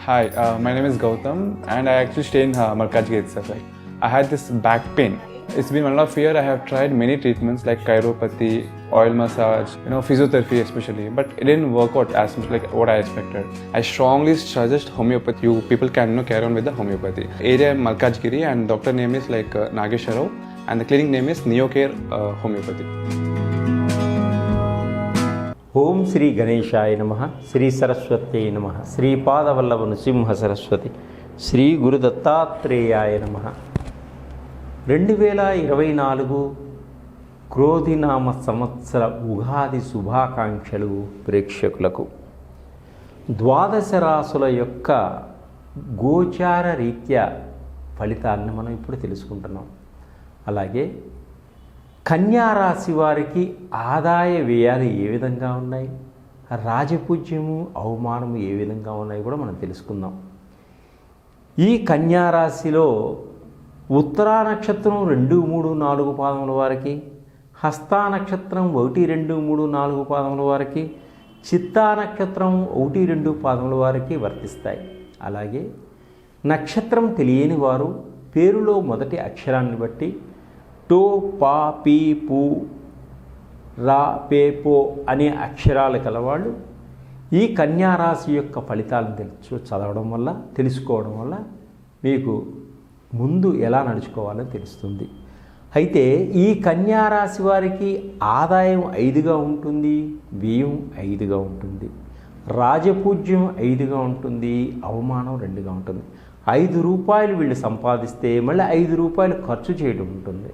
Hi, my name is Gautam and I actually stay in Malkajgiri itself. Like, I had this back pain. It's been 1.5 years. I have tried many treatments like chiropathy, oil massage, physiotherapy especially, but it didn't work out as much like what I expected. I strongly suggest homeopathy. You people can carry on with the homeopathy. Area Malkajgiri and doctor name is like Nageswara Rao and the clinic name is Neocare Homeopathy. ఓం శ్రీ గణేశాయ నమః, శ్రీ సరస్వత్యై నమః, శ్రీపాదవల్లభ నృసింహ సరస్వతి, శ్రీ గురు దత్తాత్రేయాయ నమః. 2024 క్రోధినామ సంవత్సర ఉగాది శుభాకాంక్షలు ప్రేక్షకులకు. ద్వాదశ రాశుల యొక్క గోచార రీత్యా ఫలితాలను మనం ఇప్పుడు తెలుసుకుంటున్నాం. అలాగే కన్యారాశి వారికి ఆదాయ వ్యయాలు ఏ విధంగా ఉన్నాయి, రాజపూజ్యము అవమానము ఏ విధంగా ఉన్నాయి కూడా మనం తెలుసుకుందాం. ఈ కన్యారాశిలో ఉత్తరా నక్షత్రం 2, 3, 4 పాదముల వారికి, హస్తా నక్షత్రం 1, 2, 3, 4 పాదముల వారికి, చిత్తా నక్షత్రం 1, 2 పాదముల వారికి వర్తిస్తాయి. అలాగే నక్షత్రం తెలియని వారు పేరులో మొదటి అక్షరాన్ని బట్టి టో, పా, పీ, పూ, రా, పే, పో అనే అక్షరాలు కలవాళ్ళు ఈ కన్యారాశి యొక్క ఫలితాలను చదవడం వల్ల, తెలుసుకోవడం వల్ల మీకు ముందు ఎలా నడుచుకోవాలో తెలుస్తుంది. అయితే ఈ కన్యారాశి వారికి ఆదాయం 5గా ఉంటుంది, వ్యయం 5గా ఉంటుంది, రాజపూజ్యం 5గా ఉంటుంది, అవమానం 2గా ఉంటుంది. 5 రూపాయలు వీళ్ళు సంపాదిస్తే మళ్ళీ 5 రూపాయలు ఖర్చు చేయడం ఉంటుంది.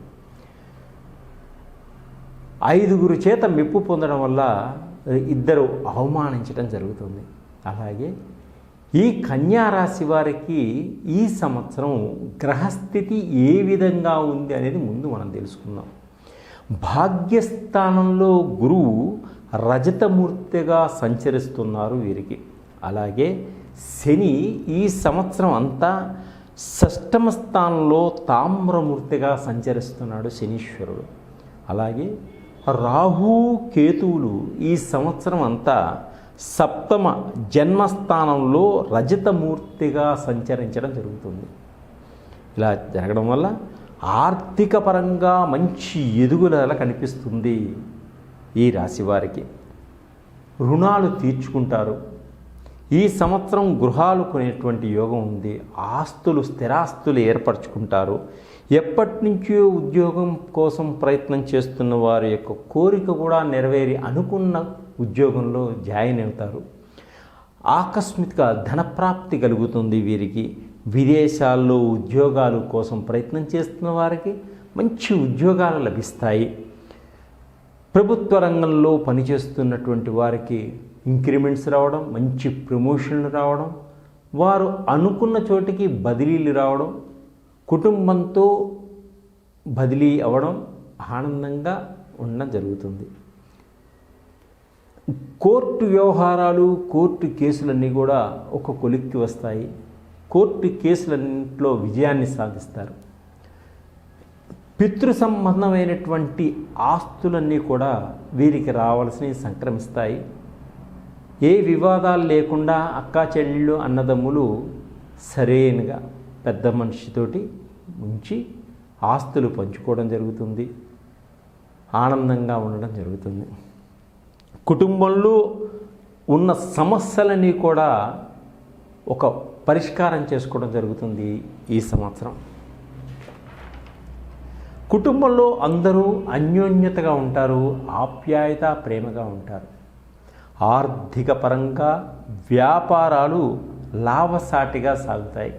5గురు చేత మెప్పు పొందడం వల్ల 2 అవమానించడం జరుగుతుంది. అలాగే ఈ కన్యారాశి వారికి ఈ సంవత్సరం గ్రహస్థితి ఏ విధంగా ఉంది అనేది ముందు మనం తెలుసుకుందాం. భాగ్యస్థానంలో గురువు రజతమూర్తిగా సంచరిస్తున్నారు వీరికి. అలాగే శని ఈ సంవత్సరం అంతా 6వ స్థానంలో తామ్రమూర్తిగా సంచరిస్తున్నాడు శనీశ్వరుడు. అలాగే రాహు, కేతువులు ఈ సంవత్సరం అంతా 7వ జన్మస్థానంలో రజతమూర్తిగా సంచరించడం జరుగుతుంది. ఇలా జరగడం వల్ల ఆర్థిక పరంగా మంచి ఎదుగుదల కనిపిస్తుంది. ఈ రాశి వారికి రుణాలు తీర్చుకుంటారు. ఈ సంవత్సరం గృహాలు కొనేటువంటి యోగం ఉంది. ఆస్తులు, స్థిరాస్తులు ఏర్పరచుకుంటారు. ఎప్పటి నుంచో ఉద్యోగం కోసం ప్రయత్నం చేస్తున్న వారి యొక్క కోరిక కూడా నెరవేరి అనుకున్న ఉద్యోగంలో జాయిన్ అవుతారు. ఆకస్మిక ధనప్రాప్తి కలుగుతుంది వీరికి. విదేశాల్లో ఉద్యోగాల కోసం ప్రయత్నం చేస్తున్న వారికి మంచి ఉద్యోగాలు లభిస్తాయి. ప్రభుత్వ రంగంలో పనిచేస్తున్నటువంటి వారికి ఇంక్రిమెంట్స్ రావడం, మంచి ప్రమోషన్లు రావడం, వారు అనుకున్న చోటికి బదిలీలు రావడం, కుటుంబంతో బదిలీ అవ్వడం, ఆనందంగా ఉండడం జరుగుతుంది. కోర్టు వ్యవహారాలు, కోర్టు కేసులన్నీ కూడా ఒక కొలిక్కి వస్తాయి. కోర్టు కేసులన్నింటిలో విజయాన్ని సాధిస్తారు. పితృ సంబంధమైనటువంటి ఆస్తులన్నీ కూడా వీరికి రావాల్సినవి సంక్రమిస్తాయి. ఏ వివాదాలు లేకుండా అక్కా చెల్లెళ్ళు, అన్నదమ్ములు సరైనగా పెద్ద మనిషితోటి ఉంచి ఆస్తులు పంచుకోవడం జరుగుతుంది. ఆనందంగా ఉండడం జరుగుతుంది. కుటుంబంలో ఉన్న సమస్యలని కూడా ఒక పరిష్కారం చేసుకోవడం జరుగుతుంది ఈ సంవత్సరం. కుటుంబంలో అందరూ అన్యోన్యతగా ఉంటారు, ఆప్యాయత, ప్రేమగా ఉంటారు. ఆర్థిక పరంగా వ్యాపారాలు లాభసాటిగా సాగుతాయి.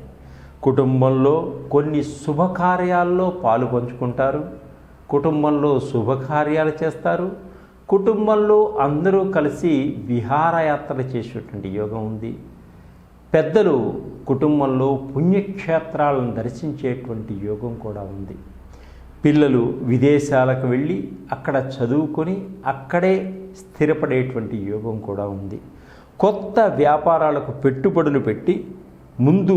కుటుంబంలో కొన్ని శుభకార్యాల్లో పాలు పంచుకుంటారు. కుటుంబంలో శుభకార్యాలు చేస్తారు. కుటుంబంలో అందరూ కలిసి విహారయాత్రలు చేసేటువంటి యోగం ఉంది. పెద్దలు కుటుంబంలో పుణ్యక్షేత్రాలను దర్శించేటువంటి యోగం కూడా ఉంది. పిల్లలు విదేశాలకు వెళ్ళి అక్కడ చదువుకొని అక్కడే స్థిరపడేటువంటి యోగం కూడా ఉంది. కొత్త వ్యాపారాలకు పెట్టుబడులు పెట్టి ముందు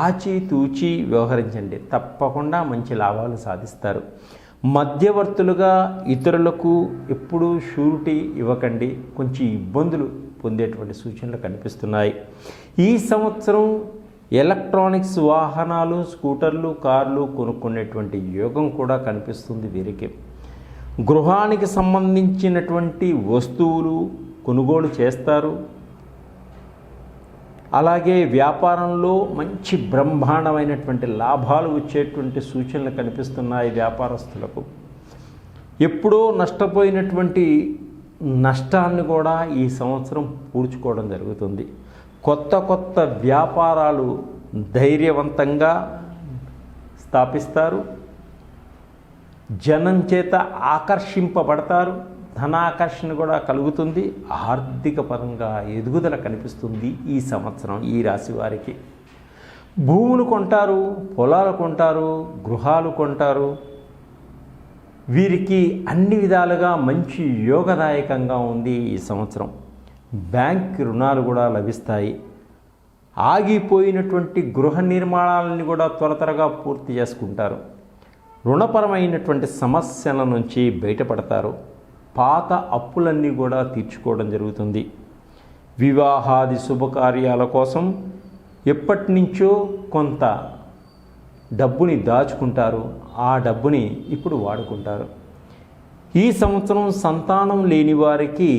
ఆచితూచి వ్యవహరించండి, తప్పకుండా మంచి లాభాలు సాధిస్తారు. మధ్యవర్తులుగా ఇతరులకు ఎప్పుడూ షూరిటీ ఇవ్వకండి, కొంచెం ఇబ్బందులు పొందేటువంటి సూచనలు కనిపిస్తున్నాయి. ఈ సంవత్సరం ఎలక్ట్రానిక్స్ వాహనాలు, స్కూటర్లు, కార్లు కొనుక్కునేటువంటి యోగం కూడా కనిపిస్తుంది వీరికి. గృహానికి సంబంధించినటువంటి వస్తువులు కొనుగోలు చేస్తారు. అలాగే వ్యాపారంలో మంచి బ్రహ్మాండమైనటువంటి లాభాలు వచ్చేటువంటి సూచనలు కనిపిస్తున్నాయి వ్యాపారస్తులకు. ఎప్పుడో నష్టపోయినటువంటి నష్టాన్ని కూడా ఈ సంవత్సరం పూడ్చుకోవడం జరుగుతుంది. కొత్త కొత్త వ్యాపారాలు ధైర్యవంతంగా స్థాపిస్తారు. జనం చేత ఆకర్షింపబడతారు. ధనాకర్షణ కూడా కలుగుతుంది. ఆర్థిక పరంగా ఎదుగుదల కనిపిస్తుంది ఈ సంవత్సరం ఈ రాశి వారికి. భూములు కొంటారు, పొలాలు కొంటారు, గృహాలు కొంటారు. వీరికి అన్ని విధాలుగా మంచి యోగదాయకంగా ఉంది ఈ సంవత్సరం. బ్యాంక్ రుణాలు కూడా లభిస్తాయి. ఆగిపోయినటువంటి గృహ నిర్మాణాలని కూడా త్వరగా పూర్తి చేసుకుంటారు. రుణపరమైనటువంటి సమస్యల నుంచి బయటపడతారు. పాత అప్పులన్నీ కూడా తీర్చుకోవడం జరుగుతుంది. వివాహాది శుభకార్యాల కోసం ఎప్పటి నుంచో కొంత డబ్బుని దాచుకుంటారు. ఆ డబ్బుని ఇప్పుడు వాడుకుంటారు. ఈ సంవత్సరం సంతానం లేని వారికి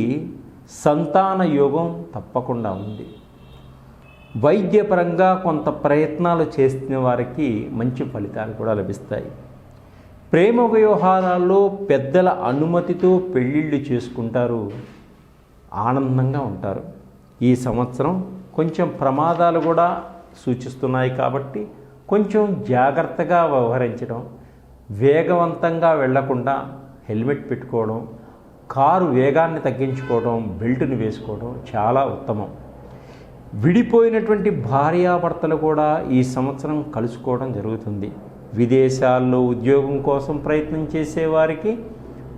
సంతాన యోగం తప్పకుండా ఉంది. వైద్యపరంగా కొంత ప్రయత్నాలు చేసిన వారికి మంచి ఫలితాలు కూడా లభిస్తాయి. ప్రేమ వ్యవహారాల్లో పెద్దల అనుమతితో పెళ్ళిళ్ళు చేసుకుంటారు. ఆనందంగా ఉంటారు. ఈ సంవత్సరం కొంచెం ప్రమాదాలు కూడా సూచిస్తున్నాయి కాబట్టి కొంచెం జాగ్రత్తగా వ్యవహరించడం, వేగవంతంగా వెళ్లకుండా హెల్మెట్ పెట్టుకోవడం, కారు వేగాన్ని తగ్గించుకోవడం, బెల్ట్ని వేసుకోవడం చాలా ఉత్తమం. విడిపోయినటువంటి భార్యాభర్తలు కూడా ఈ సంవత్సరం కలుసుకోవడం జరుగుతుంది. విదేశాల్లో ఉద్యోగం కోసం ప్రయత్నం చేసేవారికి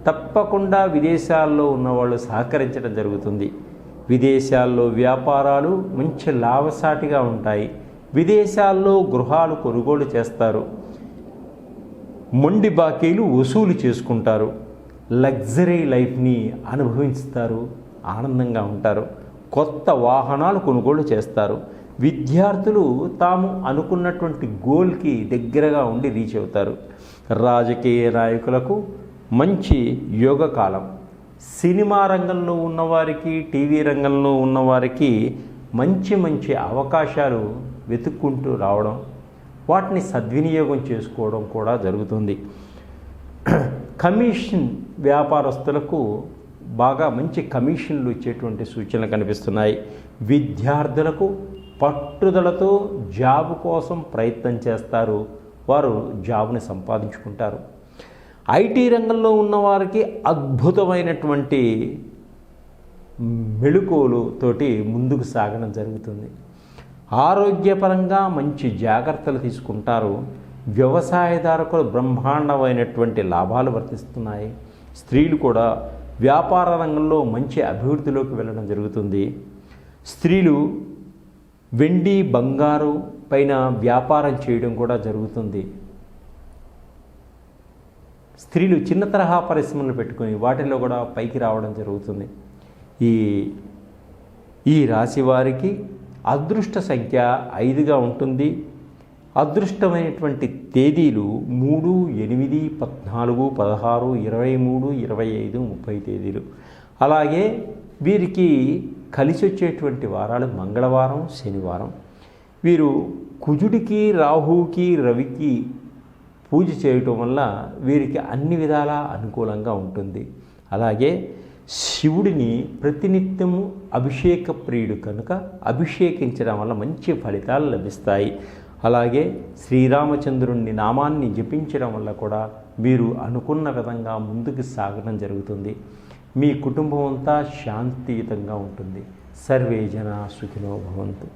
తప్పకుండా విదేశాల్లో ఉన్నవాళ్ళు సహకరించడం జరుగుతుంది. విదేశాల్లో వ్యాపారాలు మంచి లాభసాటిగా ఉంటాయి. విదేశాల్లో గృహాలు కొనుగోలు చేస్తారు. మొండి బాకీలు వసూలు చేసుకుంటారు. లగ్జరీ లైఫ్ని అనుభవిస్తారు. ఆనందంగా ఉంటారు. కొత్త వాహనాలు కొనుగోలు చేస్తారు. విద్యార్థులు తాము అనుకున్నటువంటి గోల్కి దగ్గరగా ఉండి రీచ్ అవుతారు. రాజకీయ నాయకులకు మంచి యోగకాలం. సినిమా రంగంలో ఉన్నవారికి, టీవీ రంగంలో ఉన్నవారికి మంచి మంచి అవకాశాలు వెతుక్కుంటూ రావడం, వాటిని సద్వినియోగం చేసుకోవడం కూడా జరుగుతుంది. కమిషన్ వ్యాపారస్తులకు బాగా మంచి కమిషన్లు ఇచ్చేటువంటి సూచనలు కనిపిస్తున్నాయి. విద్యార్థులకు పట్టుదలతో జాబ్ కోసం ప్రయత్నం చేస్తారు. వారు జాబ్ని సంపాదించుకుంటారు. ఐటీ రంగంలో ఉన్నవారికి అద్భుతమైనటువంటి మెళుకువలతోటి ముందుకు సాగడం జరుగుతుంది. ఆరోగ్యపరంగా మంచి జాగ్రత్తలు తీసుకుంటారు. వ్యవసాయదారులకు బ్రహ్మాండమైనటువంటి లాభాలు వర్తిస్తున్నాయి. స్త్రీలు కూడా వ్యాపార రంగంలో మంచి అభివృద్ధిలోకి వెళ్ళడం జరుగుతుంది. స్త్రీలు వెండి, బంగారు పైన వ్యాపారం చేయడం కూడా జరుగుతుంది. స్త్రీలు చిన్న తరహా పరిశ్రమలు పెట్టుకొని వాటిల్లో కూడా పైకి రావడం జరుగుతుంది. ఈ రాశి వారికి అదృష్ట సంఖ్య 5గా ఉంటుంది. అదృష్టమైనటువంటి తేదీలు 3, 8, 14, 16, 23, 25, 30 తేదీలు. అలాగే వీరికి కలిసి వచ్చేటువంటి వారాలు మంగళవారం, శనివారం. వీరు కుజుడికి, రాహువుకి, రవికి పూజ చేయటం వల్ల వీరికి అన్ని విధాలా అనుకూలంగా ఉంటుంది. అలాగే శివుడిని ప్రతినిత్యము అభిషేక ప్రియుడు కనుక అభిషేకించడం వల్ల మంచి ఫలితాలు లభిస్తాయి. అలాగే శ్రీరామచంద్రుని నామాన్ని జపించడం వల్ల కూడా మీరు అనుకున్న విధంగా ముందుకు సాగడం జరుగుతుంది. మీ కుటుంబం అంతా శాంతియుతంగా ఉంటుంది. సర్వే జనా సుఖినో భవంతు.